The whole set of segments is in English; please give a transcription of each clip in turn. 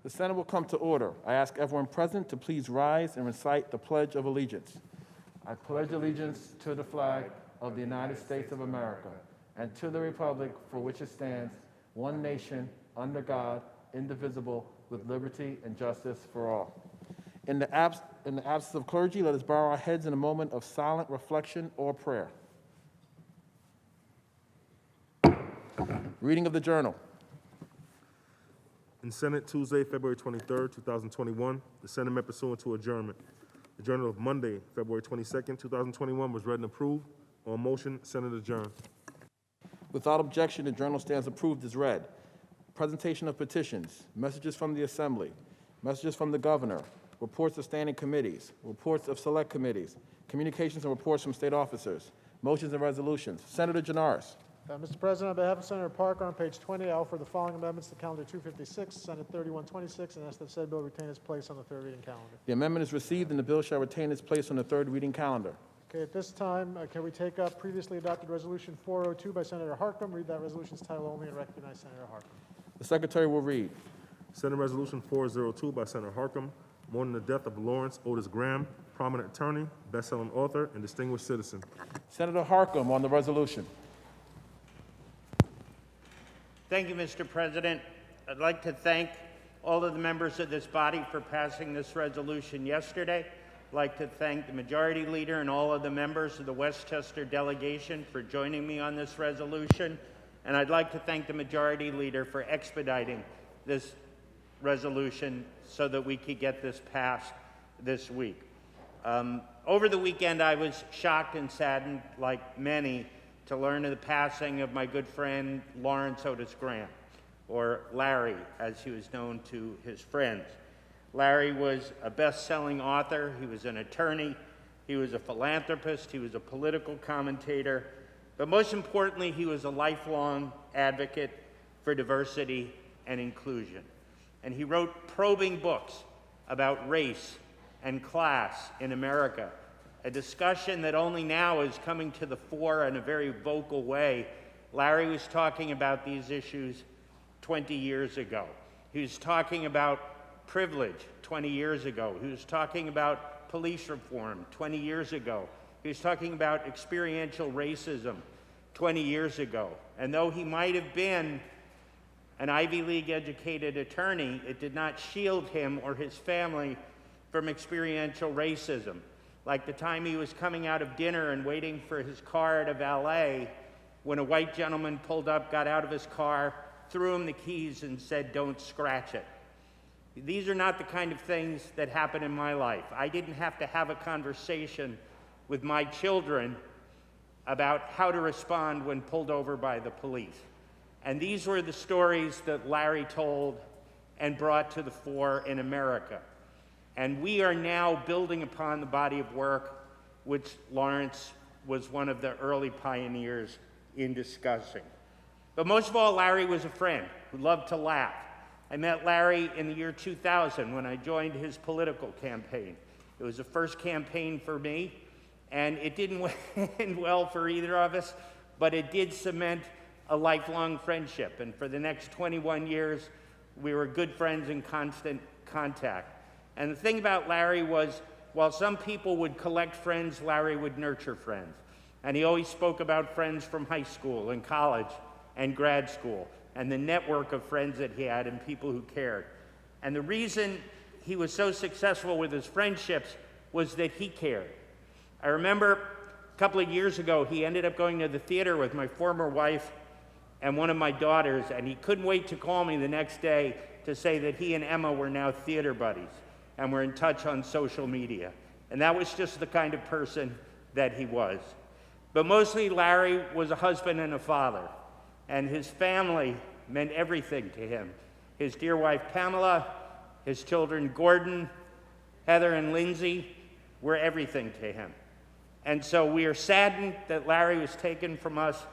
The Senate will come to order. I ask everyone present to please rise and recite the Pledge of Allegiance. I pledge allegiance to the flag of the United States of America and to the republic for which it stands, one nation, under God, indivisible, with liberty and justice for all. In the absence of clergy, let us bow our heads in a moment of silent reflection or prayer. Reading of the journal. In Senate, Tuesday, February 23rd, 2021, the Senate met pursuant to adjournment. The journal of Monday, February 22nd, 2021 was read and approved. On motion, Senate adjourned. Without objection, the journal stands approved as read. Presentation of petitions, messages from the Assembly, messages from the Governor, reports of standing committees, reports of select committees, communications and reports from state officers, motions and resolutions. Senator Janaris. Mr. President, on behalf of Senator Parker, on page 20, I offer the following amendments to Calendar 256, Senate 3126, and ask that said bill retain its place on the third reading calendar. The amendment is received and the bill shall retain its place on the third reading calendar. Okay, at this time, can we take up previously adopted Resolution 402 by Senator Harkam? Read that resolution's title only and recognize Senator Harkam. The Secretary will read. Senate Resolution 402 by Senator Harkam, mourning the death of Lawrence Otis Graham, prominent attorney, best-selling author, and distinguished citizen. Senator Harkam on the resolution. Thank you, Mr. President. I'd like to thank all of the members of this body for passing this resolution yesterday. I'd like to thank the Majority Leader and all of the members of the Westchester delegation for joining me on this resolution. And I'd like to thank the Majority Leader for expediting this resolution so that we could get this passed this week. Over the weekend, I was shocked and saddened, like many, to learn of the passing of my good friend Lawrence Otis Graham, or Larry, as he was known to his friends. Larry was a best-selling author, he was an attorney, he was a philanthropist, he was a political commentator, but most importantly, he was a lifelong advocate for diversity and inclusion. And he wrote probing books about race and class in America, a discussion that only now is coming to the fore in a very vocal way. Larry was talking about these issues 20 years ago. He was talking about privilege 20 years ago. He was talking about police reform 20 years ago. He was talking about experiential racism 20 years ago. And though he might have been an Ivy League educated attorney, it did not shield him or his family from experiential racism. Like the time he was coming out of dinner and waiting for his car at a valet, when a white gentleman pulled up, got out of his car, threw him the keys and said, "Don't scratch it." These are not the kind of things that happen in my life. I didn't have to have a conversation with my children about how to respond when pulled over by the police. And these were the stories that Larry told and brought to the fore in America. And we are now building upon the body of work which Lawrence was one of the early pioneers in discussing. But most of all, Larry was a friend who loved to laugh. I met Larry in the year 2000 when I joined his political campaign. It was the first campaign for me, and it didn't end well for either of us, but it did cement a lifelong friendship. And for the next 21 years, we were good friends in constant contact. And the thing about Larry was, while some people would collect friends, Larry would nurture friends. And he always spoke about friends from high school and college and grad school and the network of friends that he had and people who cared. And the reason he was so successful with his friendships was that he cared. I remember a couple of years ago, he ended up going to the theater with my former wife and one of my daughters, and he couldn't wait to call me the next day to say that he and Emma were now theater buddies and were in touch on social media. And that was just the kind of person that he was. But mostly Larry was a husband and a father, and his family meant everything to him. His dear wife Pamela, his children Gordon, Heather, and Lindsay were everything to him. And so we are saddened that Larry was taken from us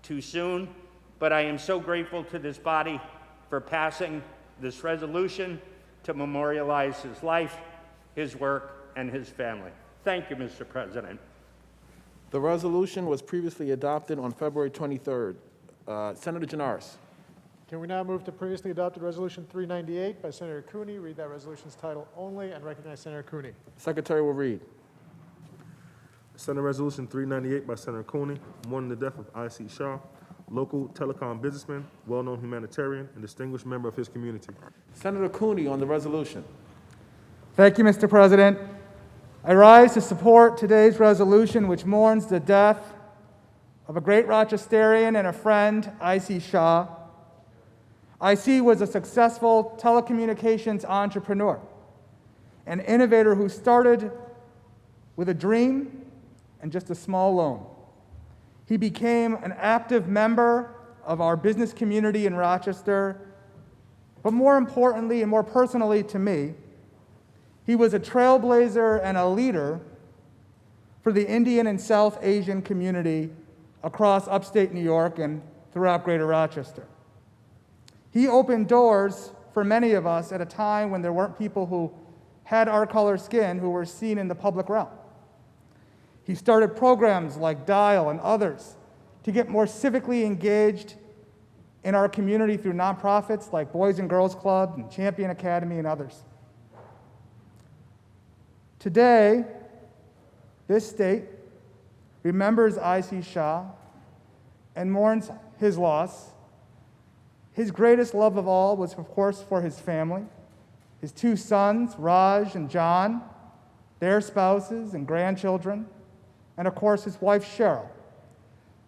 too soon, but I am so grateful to this body for passing this resolution to memorialize his life, his work, and his family. Thank you, Mr. President. The resolution was previously adopted on February 23rd. Senator Janaris. Can we now move to previously adopted Resolution 398 by Senator Cooney? Read that resolution's title only and recognize Senator Cooney. Secretary will read. Senate Resolution 398 by Senator Cooney, mourning the death of I.C. Shaw, local telecom businessman, well-known humanitarian, and distinguished member of his community. Senator Cooney on the resolution. Thank you, Mr. President. I rise to support today's resolution, which mourns the death of a great Rochesterian and a friend, I.C. Shaw. I.C. was a successful telecommunications entrepreneur, an innovator who started with a dream and just a small loan. He became an active member of our business community in Rochester, but more importantly and more personally to me, he was a trailblazer and a leader for the Indian and South Asian community across upstate New York and throughout Greater Rochester. He opened doors for many of us at a time when there weren't people who had our color skin who were seen in the public realm. He started programs like Dial and others to get more civically engaged in our community through nonprofits like Boys and Girls Club and Champion Academy and others. Today, this state remembers I.C. Shaw and mourns his loss. His greatest love of all was, of course, for his family, his two sons, Raj and John, their spouses and grandchildren, and of course his wife, Cheryl.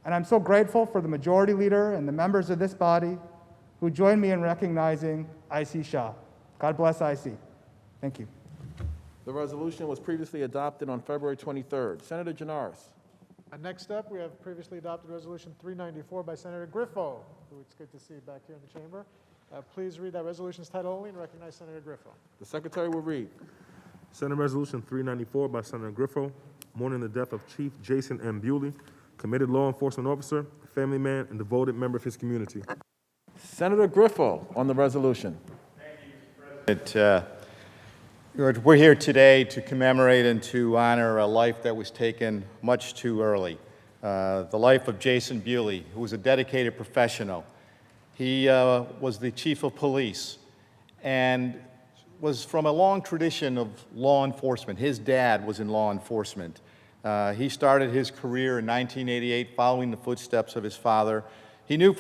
And I'm so grateful for the majority leader and the members of this body who joined me in recognizing I.C. Shaw. God bless I.C. Thank you. The resolution was previously adopted on February 23rd. Senator Janaris. Next up, we have previously adopted Resolution 394 by Senator Griffo, who it's good to see back here in the chamber. Please read that resolution's title only and recognize Senator Griffo. The Secretary will read. Senate Resolution 394 by Senator Griffo, mourning the death of Chief Jason M. Bewley, committed law enforcement officer, family man, and devoted member of his community. Senator Griffo on the resolution. We're here today to commemorate and to honor a life that was taken much too early. The life of Jason Bewley, who was a dedicated professional. He was the chief of police and was from a long tradition of law enforcement. His dad was in law enforcement. He started his career in 1988 following the footsteps of his father. He knew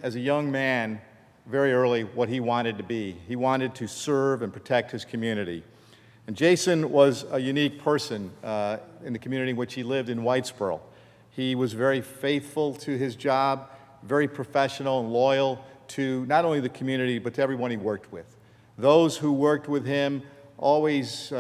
as a young man, very early what he wanted to be. He wanted to serve and protect his community. And Jason was a unique person in the community in which he lived in Whitesboro. He was very faithful to his job, very professional and loyal to not only the community, but to everyone he worked with. Those who worked with him always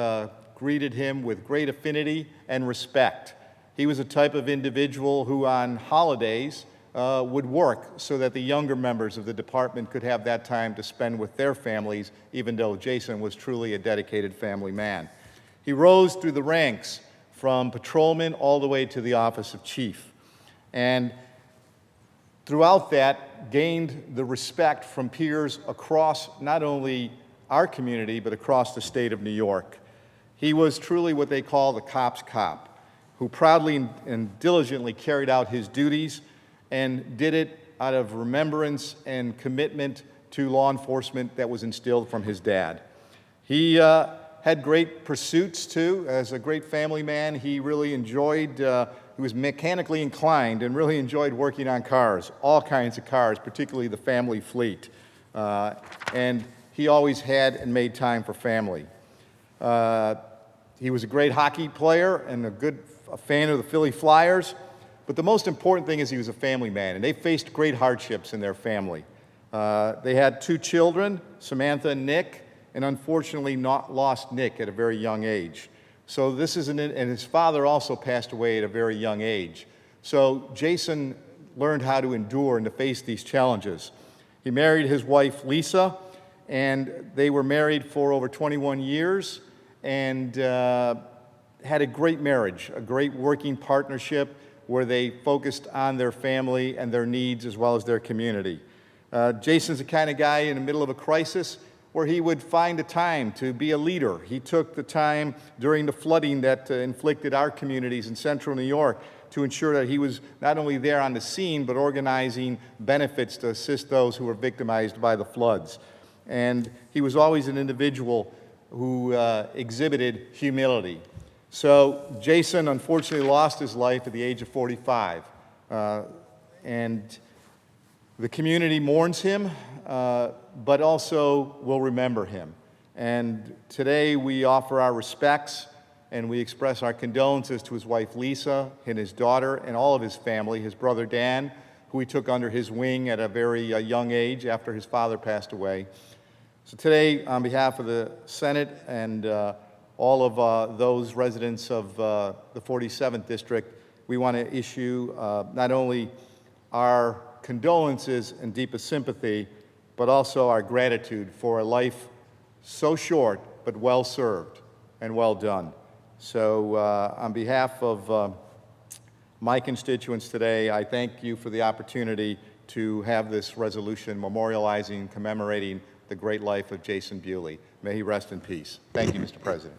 greeted him with great affinity and respect. He was a type of individual who on holidays would work so that the younger members of the department could have that time to spend with their families, even though Jason was truly a dedicated family man. He rose through the ranks from patrolman all the way to the office of chief. And throughout that, gained the respect from peers across not only our community, but across the state of New York. He was truly what they call the cop's cop, who proudly and diligently carried out his duties and did it out of remembrance and commitment to law enforcement that was instilled from his dad. He had great pursuits too. As a great family man, he really enjoyed, he was mechanically inclined and really enjoyed working on cars, all kinds of cars, particularly the family fleet. And he always had and made time for family. He was a great hockey player and a fan of the Philly Flyers. But the most important thing is he was a family man, and they faced great hardships in their family. They had two children, Samantha and Nick, and unfortunately lost Nick at a very young age. So and his father also passed away at a very young age. So Jason learned how to endure and to face these challenges. He married his wife, Lisa, and they were married for over 21 years and had a great marriage, a great working partnership, where they focused on their family and their needs as well as their community. Jason's the kind of guy in the middle of a crisis where he would find a time to be a leader. He took the time during the flooding that inflicted our communities in central New York to ensure that he was not only there on the scene, but organizing benefits to assist those who were victimized by the floods. And he was always an individual who exhibited humility. So Jason unfortunately lost his life at the age of 45. And the community mourns him, but also will remember him. And today we offer our respects and we express our condolences to his wife Lisa and his daughter and all of his family, his brother Dan, who he took under his wing at a very young age after his father passed away. So today, on behalf of the Senate and all of those residents of the 47th District, we want to issue not only our condolences and deepest sympathy, but also our gratitude for a life so short but well served and well done. So on behalf of my constituents today, I thank you for the opportunity to have this resolution memorializing, commemorating the great life of Jason Bewley. May he rest in peace. Thank you, Mr. President.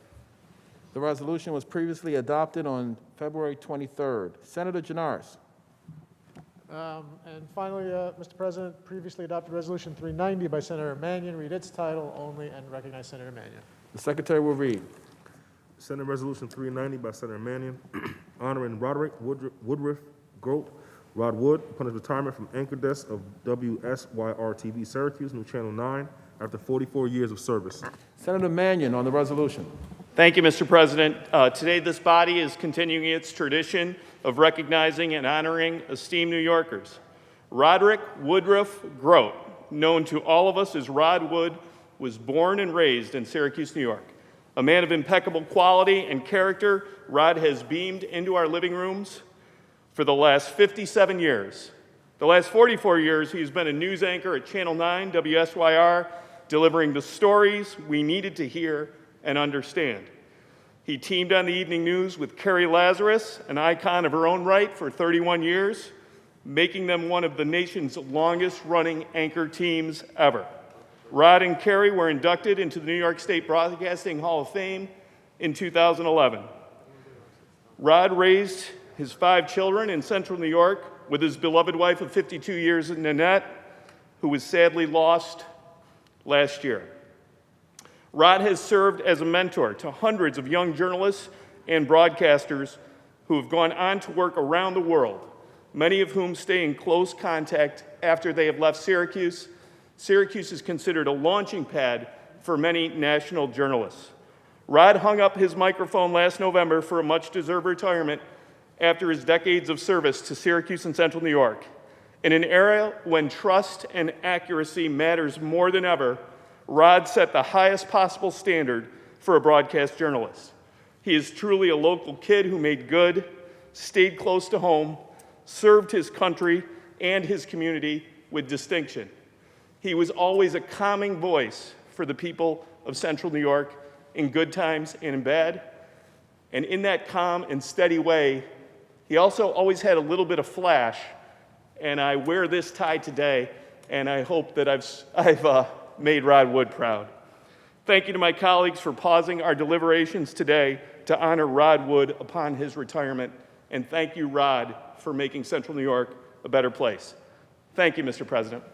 The resolution was previously adopted on February 23rd. Senator Janaris. And finally, Mr. President, previously adopted Resolution 390 by Senator Mannion. Read its title only and recognize Senator Mannion. The Secretary will read. Senate Resolution 390 by Senator Mannion, honoring Roderick Woodruff Grote, Rod Wood, upon his retirement from anchor desk of WSYR-TV Syracuse, New Channel 9, after 44 years of service. Senator Mannion on the resolution. Thank you, Mr. President. Today, this body is continuing its tradition of recognizing and honoring esteemed New Yorkers. Roderick Woodruff Grote, known to all of us as Rod Wood, was born and raised in Syracuse, New York. A man of impeccable quality and character, Rod has beamed into our living rooms for the last 57 years. The last 44 years, he's been a news anchor at Channel 9, WSYR, delivering the stories we needed to hear and understand. He teamed on the evening news with Carrie Lazarus, an icon of her own right, for 31 years, making them one of the nation's longest-running anchor teams ever. Rod and Carrie were inducted into the New York State Broadcasting Hall of Fame in 2011. Rod raised his 5 children in central New York with his beloved wife of 52 years, Nanette, who was sadly lost last year. Rod has served as a mentor to hundreds of young journalists and broadcasters who have gone on to work around the world, many of whom stay in close contact after they have left Syracuse. Syracuse is considered a launching pad for many national journalists. Rod hung up his microphone last November for a much-deserved retirement after his decades of service to Syracuse and Central New York. In an era when trust and accuracy matters more than ever, Rod set the highest possible standard for a broadcast journalist. He is truly a local kid who made good, stayed close to home, served his country and his community with distinction. He was always a calming voice for the people of Central New York in good times and in bad. And in that calm and steady way, he also always had a little bit of flash. And I wear this tie today, and I hope that I've made Rod Wood proud. Thank you to my colleagues for pausing our deliberations today to honor Rod Wood upon his retirement. And thank you, Rod, for making Central New York a better place. Thank you, Mr. President.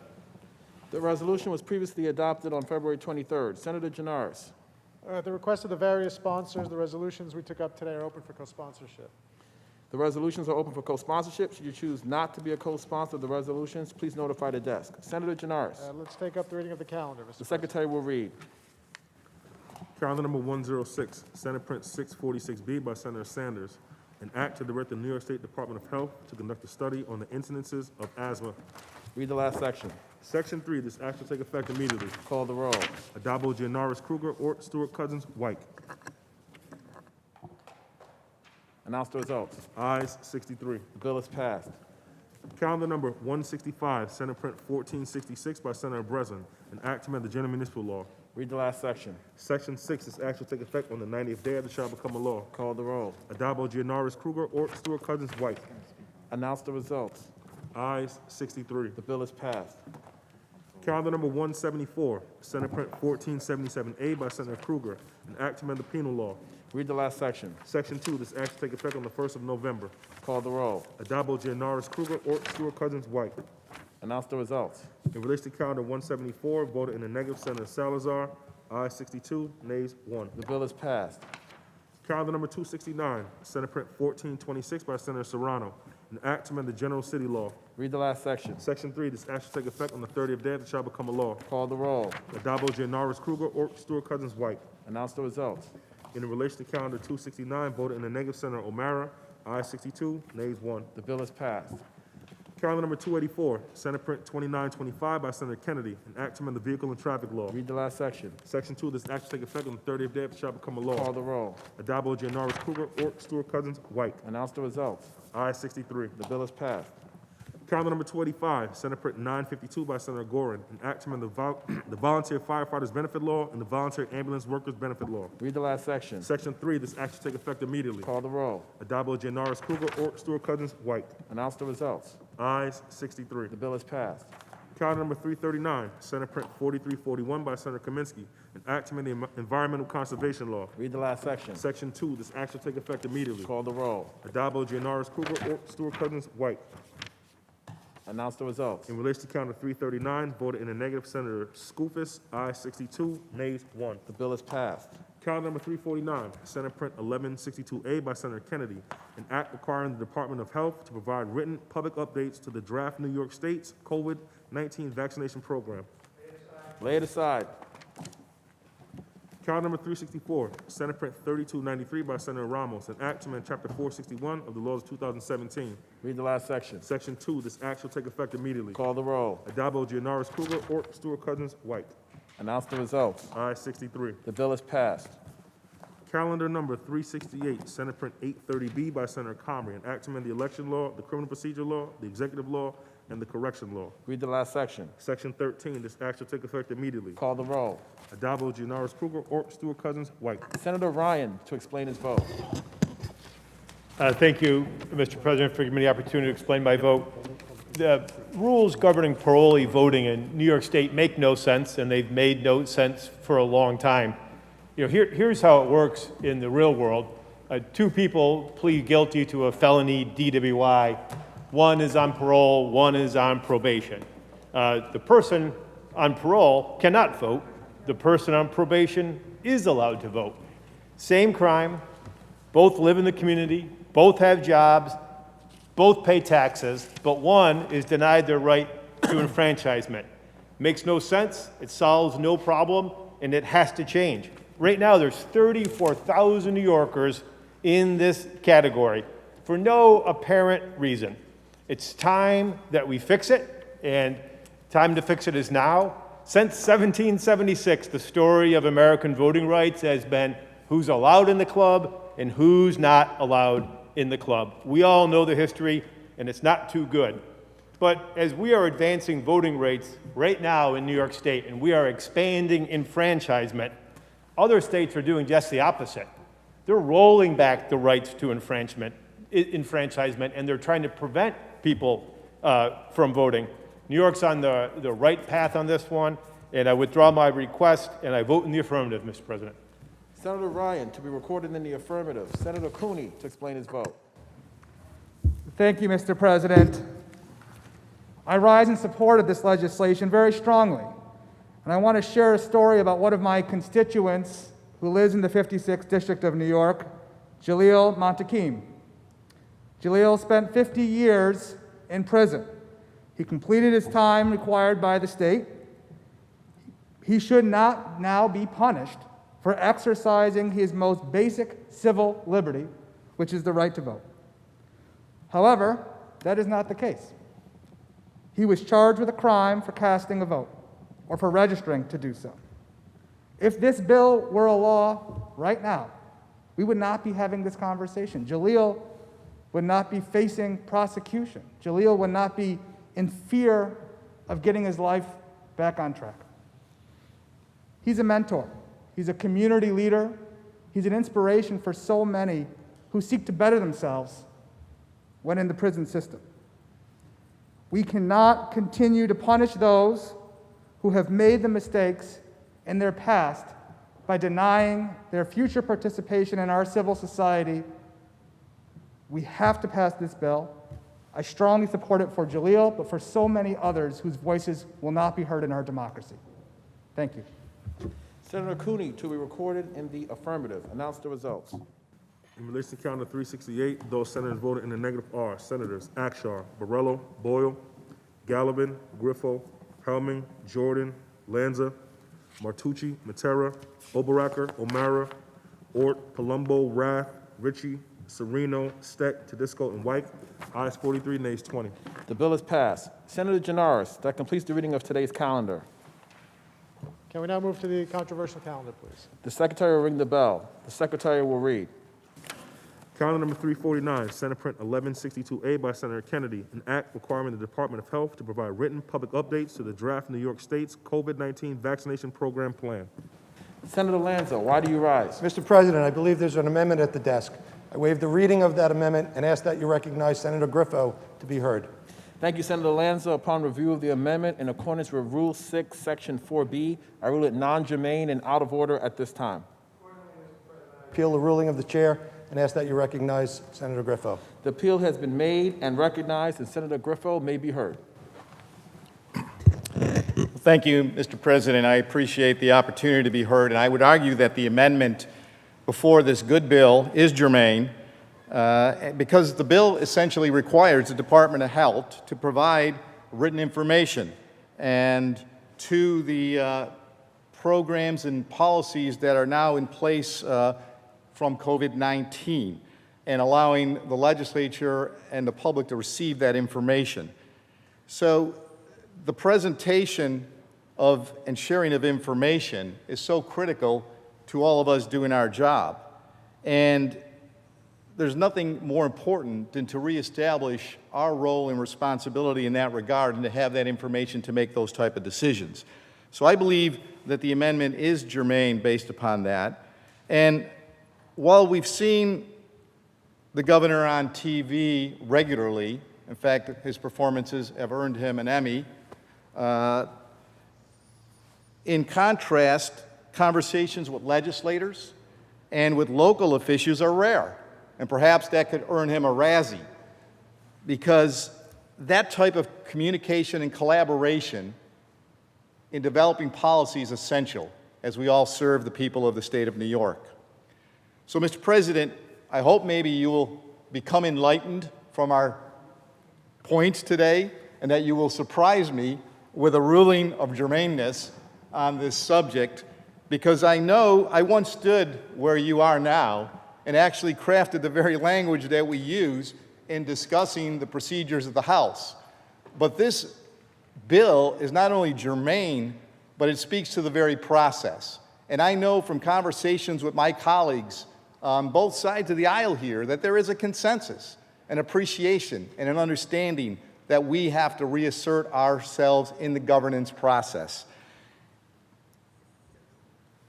The resolution was previously adopted on February 23rd. Senator Janaris. At the request of the various sponsors, the resolutions we took up today are open for co-sponsorship. The resolutions are open for co-sponsorship. Should you choose not to be a co-sponsor of the resolutions, please notify the desk. Senator Janaris. Let's take up the reading of the calendar, Mr. The President. Secretary will read. Calendar number 106, Senate Print 646B by Senator Sanders. An act to direct the New York State Department of Health to conduct a study on the incidences of asthma. Read the last section. Section 3, this act will take effect immediately. Call the roll. Adabo, Gianaris, Kruger, Ort, Stewart, Cousins, White. Announce the results. Ayes 63. The bill is passed. Calendar number 165, Senate Print 1466 by Senator Breslin. An act to amend the general municipal law. Read the last section. Section 6, this act will take effect on the 90th day of the shall become a law. Call the roll. Adabo, Gianaris, Kruger, Ort, Stewart, Cousins, White. Announce the results. Ayes 63. The bill is passed. Calendar number 174, Senate Print 1477A by Senator Kruger. An act to amend the penal law. Read the last section. Section 2, this act shall take effect on the 1st of November. Call the roll. Adabo, Gianaris, Kruger, Ort, Stewart Cousins, White. Announce the results. In relation to calendar 174, voted in the negative, Senator Salazar. Ayes 62, nays 1. The bill is passed. Calendar number 269, Senate Print 1426 by Senator Serrano, an act to amend the general city law. Read the last section. Section 3, this act shall take effect on the 30th day and shall become a law. Call the roll. Adabo, Gianaris, Kruger, Ort, Stewart Cousins, White. Announce the results. In relation to calendar 269, voted in the negative, Senator O'Mara. Ayes 62, nays 1. The bill is passed. Calendar number 284, Senate Print 2925 by Senator Kennedy, an act to amend the vehicle and traffic law. Read the last section. Section 2, this act shall take effect on the 30th day and shall become a law. Call the roll. Adabo, Gianaris, Kruger, Ort, Stewart Cousins, White. Announce the results. Ayes 63. The bill is passed. Calendar number 285, Senate Print 952 by Senator Gorin, an act to amend the Volunteer Firefighters Benefit Law and the Voluntary Ambulance Workers Benefit Law. Read the last section. Section 3, this act shall take effect immediately. Call the roll. Adabo, Gianaris, Kruger, Ort, Stewart Cousins, White. Announce the results. Ayes 63. The bill is passed. Calendar number 339, Senate Print 4341 by Senator Kaminsky, an act to amend the Environmental Conservation Law. Read the last section. Section 2, this act shall take effect immediately. Call the roll. Adabo, Gianaris, Kruger, Ort, Stewart Cousins, White. Announce the results. In relation to calendar 339, voted in the negative, Senator Skoufis. Ayes 62, nays 1. The bill is passed. Calendar number 349, Senate Print 1162A by Senator Kennedy, an act requiring the Department of Health to provide written public updates to the draft New York State's COVID-19 vaccination program. Lay it aside. Calendar number 364, Senate Print 3293 by Senator Ramos, an act to amend Chapter 461 of the laws of 2017. Read the last section. Section 2, this act shall take effect immediately. Call the roll. Adabo, Gianaris, Kruger, Ort, Stewart Cousins, White. Announce the results. Ayes 63. The bill is passed. Calendar number 368, Senate Print 830B by Senator Comrie, an act to amend the election law, the criminal procedure law, the executive law, and the correction law. Read the last section. Section 13, this act shall take effect immediately. Call the roll. Adabo, Gianaris, Kruger, Ort, Stewart Cousins, White. Senator Ryan to explain his vote. Thank you, Mr. President, for giving me the opportunity to explain my vote. The rules governing parolee voting in New York State make no sense, and they've made no sense for a long time. You know, here's how it works in the real world. Two people plead guilty to a felony DWI. One is on parole, one is on probation. The person on parole cannot vote. The person on probation is allowed to vote. Same crime, both live in the community, both have jobs, both pay taxes, but one is denied their right to enfranchisement. Makes no sense, it solves no problem, and it has to change. Right now, there's 34,000 New Yorkers in this category for no apparent reason. It's time that we fix it, and time to fix it is now. Since 1776, the story of American voting rights has been who's allowed in the club and who's not allowed in the club. We all know the history, and it's not too good. But as we are advancing voting rights right now in New York State, and we are expanding enfranchisement, other states are doing just the opposite. They're rolling back the rights to enfranchisement, and they're trying to prevent people from voting. New York's on the right path on this one, and I withdraw my request, and I vote in the affirmative, Mr. President. Senator Ryan to be recorded in the affirmative. Senator Cooney to explain his vote. Thank you, Mr. President. I rise in support of this legislation very strongly, and I want to share a story about one of my constituents who lives in the 56th District of New York, Jaleel Montakim. Jaleel spent 50 years in prison. He completed his time required by the state. He should not now be punished for exercising his most basic civil liberty, which is the right to vote. However, that is not the case. He was charged with a crime for casting a vote or for registering to do so. If this bill were a law right now, we would not be having this conversation. Jaleel would not be facing prosecution. Jaleel would not be in fear of getting his life back on track. He's a mentor. He's a community leader. He's an inspiration for so many who seek to better themselves when in the prison system. We cannot continue to punish those who have made the mistakes in their past by denying their future participation in our civil society. We have to pass this bill. I strongly support it for Jaleel, but for so many others whose voices will not be heard in our democracy. Thank you. Senator Cooney to be recorded in the affirmative. Announce the results. In relation to calendar 368, those senators voted in the negative are Senators Akshar, Borrello, Boyle, Gallivan, Griffo, Helming, Jordan, Lanza, Martucci, Matera, Oberacker, O'Mara, Ort, Palumbo, Rath, Ritchie, Sereno, Steck, Tedisco, and White. Ayes 43, nays 20. The bill is passed. Senator Janaris, that completes the reading of today's calendar. Can we now move to the controversial calendar, please? The secretary will ring the bell. The secretary will read. Calendar number 349, Senate Print 1162A by Senator Kennedy, an act requiring the Department of Health to provide written public updates to the draft New York State's COVID-19 vaccination program plan. Senator Lanza, why do you rise? Mr. President, I believe there's an amendment at the desk. I waive the reading of that amendment and ask that you recognize Senator Griffo to be heard. Thank you, Senator Lanza. Upon review of the amendment in accordance with Rule 6, Section 4B, I rule it non-germane and out of order at this time. Appeal the ruling of the chair and ask that you recognize Senator Griffo. The appeal has been made and recognized, and Senator Griffo may be heard. Thank you, Mr. President. I appreciate the opportunity to be heard, and I would argue that the amendment before this good bill is germane because the bill essentially requires the Department of Health to provide written information and to the programs and policies that are now in place from COVID-19 and allowing the legislature and the public to receive that information. So the presentation of and sharing of information is so critical to all of us doing our job. And there's nothing more important than to reestablish our role and responsibility in that regard and to have that information to make those type of decisions. So I believe that the amendment is germane based upon that. And while we've seen the governor on TV regularly, in fact, his performances have earned him an Emmy, in contrast, conversations with legislators and with local officials are rare. And perhaps that could earn him a Razzie, because that type of communication and collaboration in developing policy is essential as we all serve the people of the state of New York. So, Mr. President, I hope maybe you will become enlightened from our points today and that you will surprise me with a ruling of germaneness on this subject, because I know I once stood where you are now and actually crafted the very language that we use in discussing the procedures of the House. But this bill is not only germane, but it speaks to the very process. And I know from conversations with my colleagues on both sides of the aisle here that there is a consensus, an appreciation, and an understanding that we have to reassert ourselves in the governance process.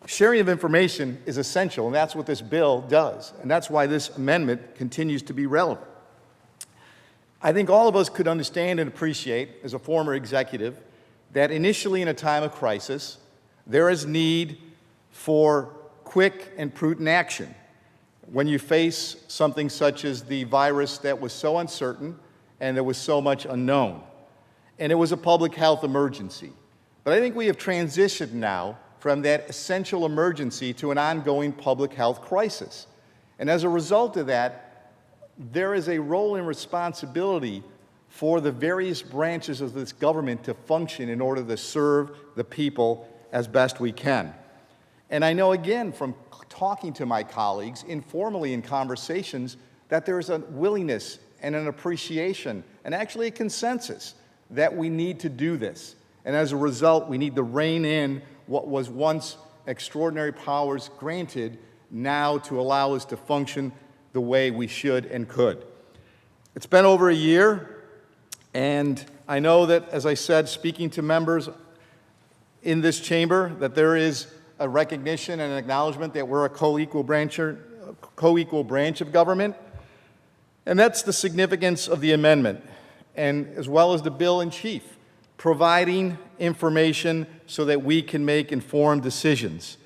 Sharing of information is essential, and that's what this bill does, and that's why this amendment continues to be relevant. I think all of us could understand and appreciate, as a former executive, that initially in a time of crisis, there is need for quick and prudent action when you face something such as the virus that was so uncertain and there was so much unknown. And it was a public health emergency. But I think we have transitioned now from that essential emergency to an ongoing public health crisis. And as a result of that, there is a role and responsibility for the various branches of this government to function in order to serve the people as best we can. And I know, again, from talking to my colleagues informally in conversations, that there is a willingness and an appreciation and actually a consensus that we need to do this. And as a result, we need to rein in what was once extraordinary powers granted now to allow us to function the way we should and could. It's been over a year, and I know that, as I said, speaking to members in this chamber, that there is a recognition and an acknowledgement that we're a co-equal branch of government, and that's the significance of the amendment, and as well as the bill in chief, providing information so that we can make informed decisions.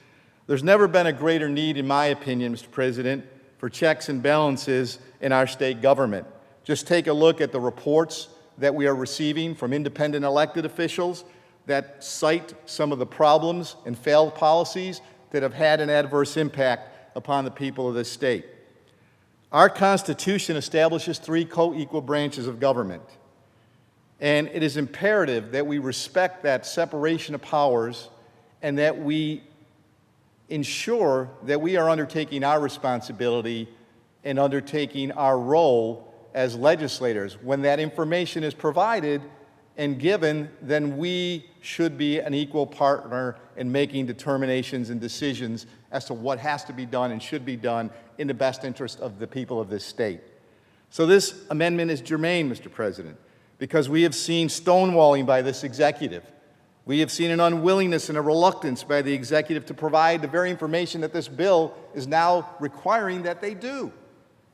There's never been a greater need, in my opinion, Mr. President, for checks and balances in our state government. Just take a look at the reports that we are receiving from independent elected officials that cite some of the problems and failed policies that have had an adverse impact upon the people of this state. Our Constitution establishes 3 co-equal branches of government, and it is imperative that we respect that separation of powers and that we ensure that we are undertaking our responsibility and undertaking our role as legislators. When that information is provided and given, then we should be an equal partner in making determinations and decisions as to what has to be done and should be done in the best interest of the people of this state. So this amendment is germane, Mr. President, because we have seen stonewalling by this executive. We have seen an unwillingness and a reluctance by the executive to provide the very information that this bill is now requiring that they do,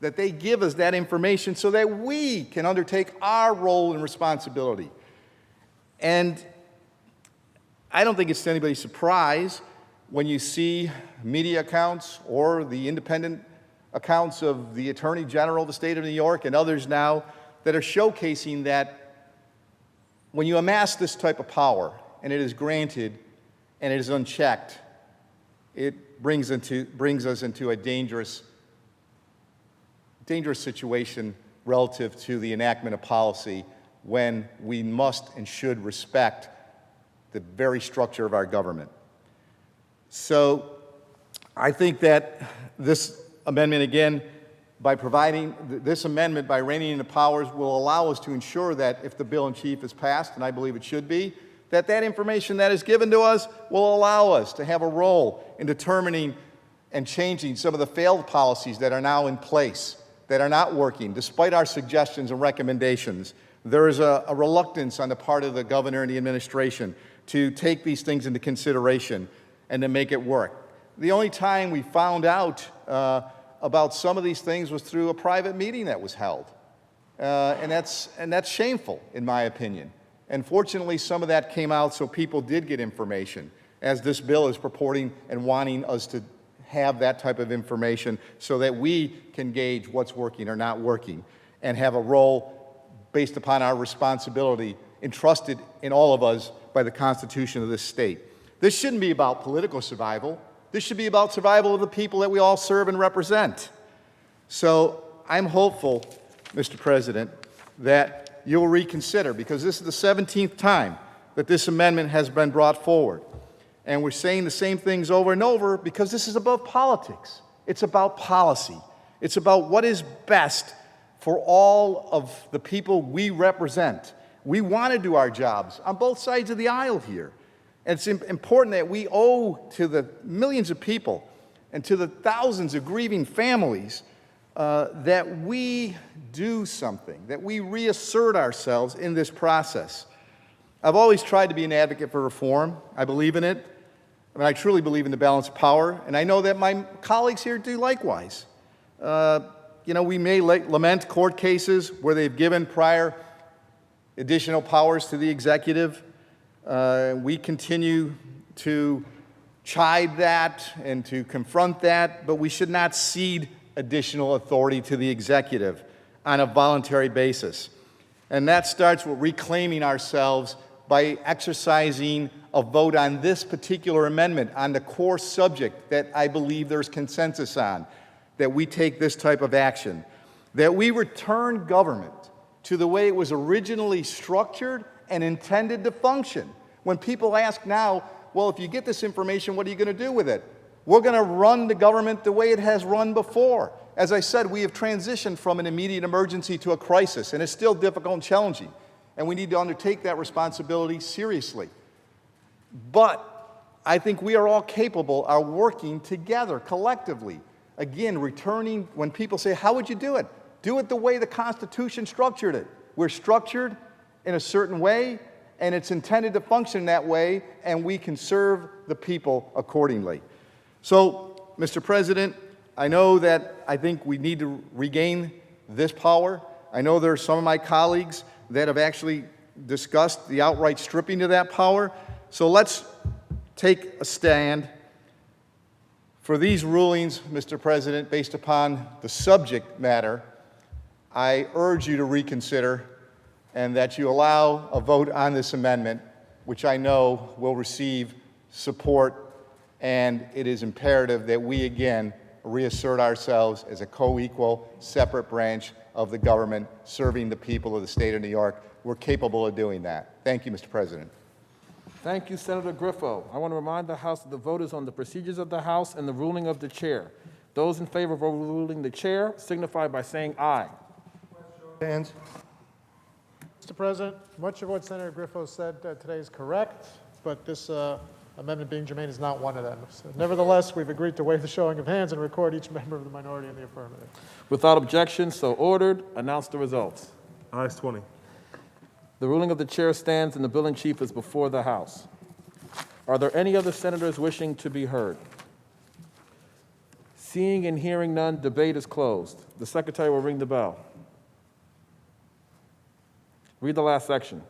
that they give us that information so that we can undertake our role and responsibility. And I don't think it's to anybody's surprise when you see media accounts or the independent accounts of the Attorney General of the state of New York and others now that are showcasing that when you amass this type of power and it is granted and it is unchecked, it brings us into a dangerous situation relative to the enactment of policy when we must and should respect the very structure of our government. So I think that this amendment, again, by providing this amendment, by reining in the powers, will allow us to ensure that if the bill in chief is passed, and I believe it should be, that that information that is given to us will allow us to have a role in determining and changing some of the failed policies that are now in place, that are not working, despite our suggestions and recommendations. There is a reluctance on the part of the governor and the administration to take these things into consideration and to make it work. The only time we found out about some of these things was through a private meeting that was held. And that's shameful, in my opinion. And fortunately, some of that came out so people did get information, as this bill is purporting and wanting us to have that type of information so that we can gauge what's working or not working and have a role based upon our responsibility entrusted in all of us by the Constitution of this state. This shouldn't be about political survival. This should be about survival of the people that we all serve and represent. So I'm hopeful, Mr. President, that you'll reconsider, because this is the 17th time that this amendment has been brought forward. And we're saying the same things over and over because this is above politics. It's about policy. It's about what is best for all of the people we represent. We want to do our jobs on both sides of the aisle here. And it's important that we owe to the millions of people and to the thousands of grieving families that we do something, that we reassert ourselves in this process. I've always tried to be an advocate for reform. I believe in it. I mean, I truly believe in the balance of power, and I know that my colleagues here do likewise. We may lament court cases where they've given prior additional powers to the executive. We continue to chide that and to confront that, but we should not cede additional authority to the executive on a voluntary basis. And that starts with reclaiming ourselves by exercising a vote on this particular amendment, on the core subject that I believe there's consensus on, that we take this type of action, that we return government to the way it was originally structured and intended to function. When people ask now, well, if you get this information, what are you going to do with it? We're going to run the government the way it has run before. As I said, we have transitioned from an immediate emergency to a crisis, and it's still difficult and challenging. And we need to undertake that responsibility seriously. But I think we are all capable of working together collectively. Again, returning, when people say, how would you do it? Do it the way the Constitution structured it. We're structured in a certain way, and it's intended to function that way, and we can serve the people accordingly. So, Mr. President, I know that I think we need to regain this power. I know there are some of my colleagues that have actually discussed the outright stripping of that power. So let's take a stand For these rulings, Mr. President, based upon the subject matter, I urge you to reconsider and that you allow a vote on this amendment, which I know will receive support, and it is imperative that we again reassert ourselves as a co-equal, separate branch of the government serving the people of the state of New York. We're capable of doing that. Thank you, Mr. President. Thank you, Senator Griffo. I want to remind the House that the vote is on the procedures of the House and the ruling of the chair. Those in favor of overruling the chair signify by saying aye. Hands. Mr. President, much of what Senator Griffo said today is correct, but this amendment being germane is not one of them. So nevertheless, we've agreed to waive the showing of hands and record each member of the minority in the affirmative. Without objection, so ordered. Announce the results. Ayes 20. The ruling of the chair stands and the bill in chief is before the House. Are there any other senators wishing to be heard? Seeing and hearing none, debate is closed. The secretary will ring the bell. Read the last section.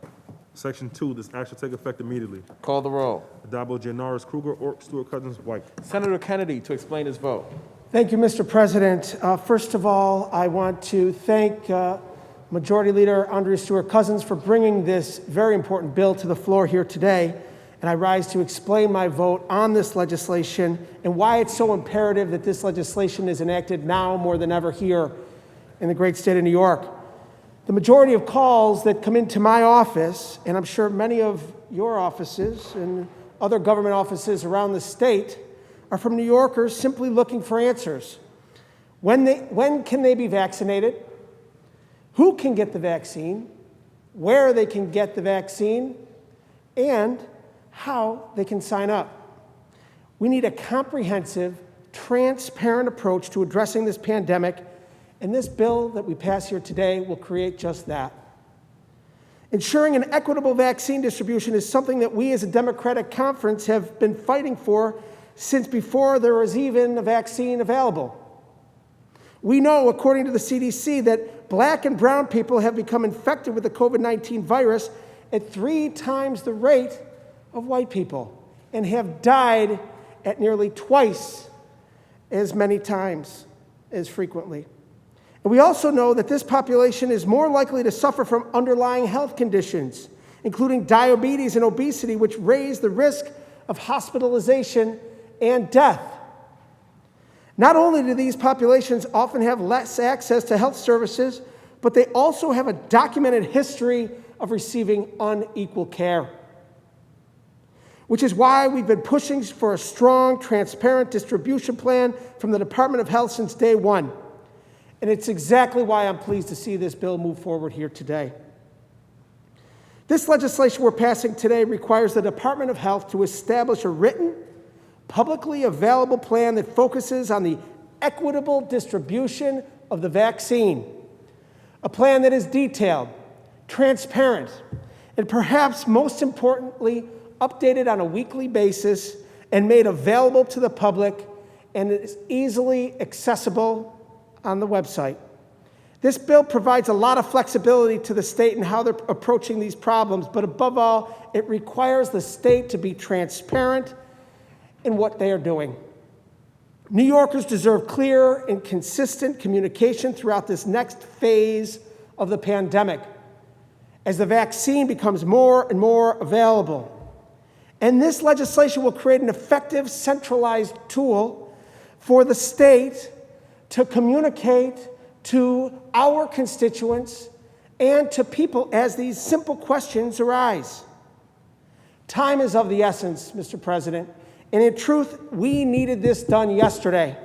Section 2, this act shall take effect immediately. Call the roll. Addabbo, Janoris, Kruger, Ork, Stewart, Cousins, White. Senator Kennedy to explain his vote. Thank you, Mr. President. First of all, I want to thank Majority Leader Andrea Stewart-Cousins for bringing this very important bill to the floor here today. And I rise to explain my vote on this legislation and why it's so imperative that this legislation is enacted now more than ever here in the great state of New York. The majority of calls that come into my office, and I'm sure many of your offices and other government offices around the state, are from New Yorkers simply looking for answers. When can they be vaccinated? Who can get the vaccine? Where they can get the vaccine? And how they can sign up. We need a comprehensive, transparent approach to addressing this pandemic, and this bill that we pass here today will create just that. Ensuring an equitable vaccine distribution is something that we as a Democratic conference have been fighting for since before there was even a vaccine available. We know, according to the CDC, that black and brown people have become infected with the COVID-19 virus at 3 times the rate of white people and have died at nearly twice as many times as frequently. And we also know that this population is more likely to suffer from underlying health conditions, including diabetes and obesity, which raise the risk of hospitalization and death. Not only do these populations often have less access to health services, but they also have a documented history of receiving unequal care. Which is why we've been pushing for a strong, transparent distribution plan from the Department of Health since day one. And it's exactly why I'm pleased to see this bill move forward here today. This legislation we're passing today requires the Department of Health to establish a written, publicly available plan that focuses on the equitable distribution of the vaccine. A plan that is detailed, transparent, and perhaps most importantly, updated on a weekly basis and made available to the public, and it is easily accessible on the website. This bill provides a lot of flexibility to the state in how they're approaching these problems, but above all, it requires the state to be transparent in what they are doing. New Yorkers deserve clear and consistent communication throughout this next phase of the pandemic as the vaccine becomes more and more available. And this legislation will create an effective, centralized tool for the state to communicate to our constituents and to people as these simple questions arise. Time is of the essence, Mr. President, and in truth, we needed this done yesterday.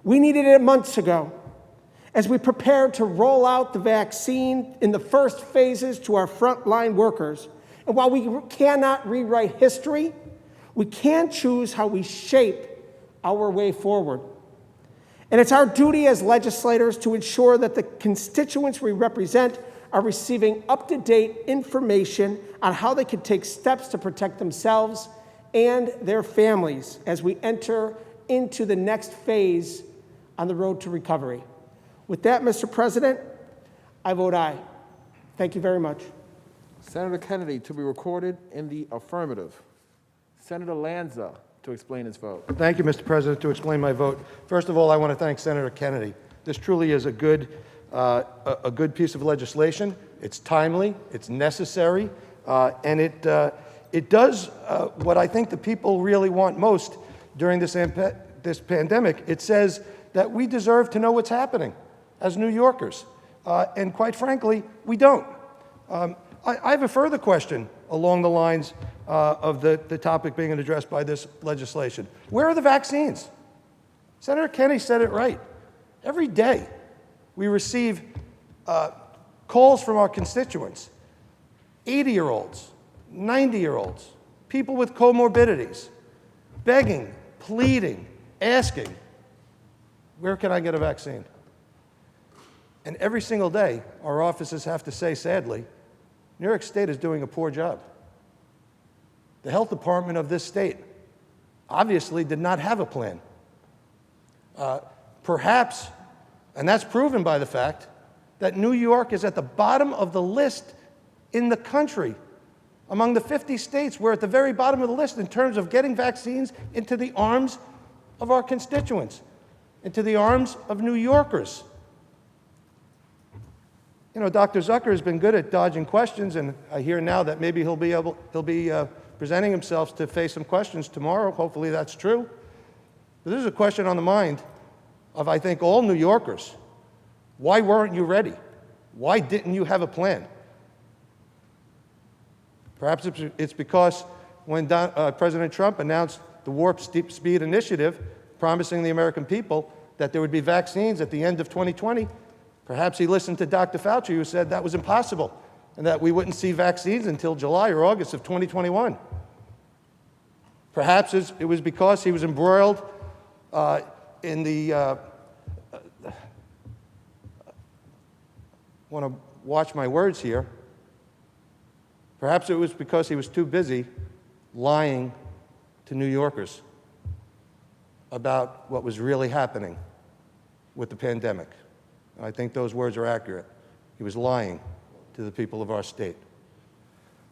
We needed it months ago as we prepared to roll out the vaccine in the first phases to our frontline workers. And while we cannot rewrite history, we can choose how we shape our way forward. And it's our duty as legislators to ensure that the constituents we represent are receiving up-to-date information on how they can take steps to protect themselves and their families as we enter into the next phase on the road to recovery. With that, Mr. President, I vote aye. Thank you very much. Senator Kennedy to be recorded in the affirmative. Senator Lanza to explain his vote. Thank you, Mr. President. To explain my vote, first of all, I want to thank Senator Kennedy. This truly is a good piece of legislation. It's timely, it's necessary, and it does what I think the people really want most during this pandemic. It says that we deserve to know what's happening as New Yorkers, and quite frankly, we don't. I have a further question along the lines of the topic being addressed by this legislation. Where are the vaccines? Senator Kennedy said it right. Every day we receive calls from our constituents, 80-year-olds, 90-year-olds, people with comorbidities, begging, pleading, asking, where can I get a vaccine? And every single day, our offices have to say, sadly, New York State is doing a poor job. The health department of this state obviously did not have a plan. Perhaps, and that's proven by the fact that New York is at the bottom of the list in the country. Among the 50 states, we're at the very bottom of the list in terms of getting vaccines into the arms of our constituents, into the arms of New Yorkers. You know, Dr. Zucker has been good at dodging questions, and I hear now that maybe he'll be presenting himself to face some questions tomorrow. Hopefully that's true. But this is a question on the mind of, I think, all New Yorkers. Why weren't you ready? Why didn't you have a plan? Perhaps it's because when President Trump announced the Warp Speed Initiative, promising the American people that there would be vaccines at the end of 2020, perhaps he listened to Dr. Fauci, who said that was impossible and that we wouldn't see vaccines until July or August of 2021. Perhaps it was because he was embroiled in the want to watch my words here. Perhaps it was because he was too busy lying to New Yorkers about what was really happening with the pandemic. I think those words are accurate. He was lying to the people of our state.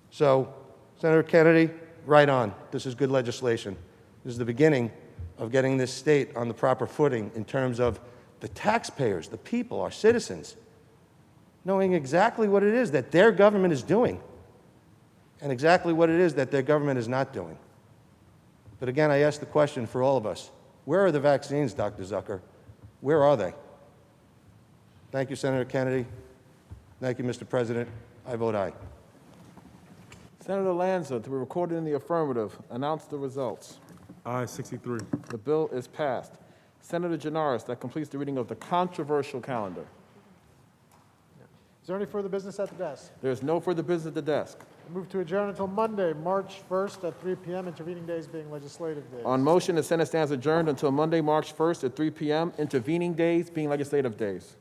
So, Senator Kennedy, right on. This is good legislation. This is the beginning of getting this state on the proper footing in terms of the taxpayers, the people, our citizens, knowing exactly what it is that their government is doing and exactly what it is that their government is not doing. But again, I ask the question for all of us. Where are the vaccines, Dr. Zucker? Where are they? Thank you, Senator Kennedy. Thank you, Mr. President. I vote aye. Senator Lanza, to be recorded in the affirmative, announce the results. Aye, 63. The bill is passed. Senator Janaris, that completes the reading of the controversial calendar. Is there any further business at the desk? There is no further business at the desk. I move to adjourn until Monday, March 1st at 3 p.m., intervening days being legislative days. On motion, the Senate stands adjourned until Monday, March 1st at 3 p.m., intervening days being legislative days.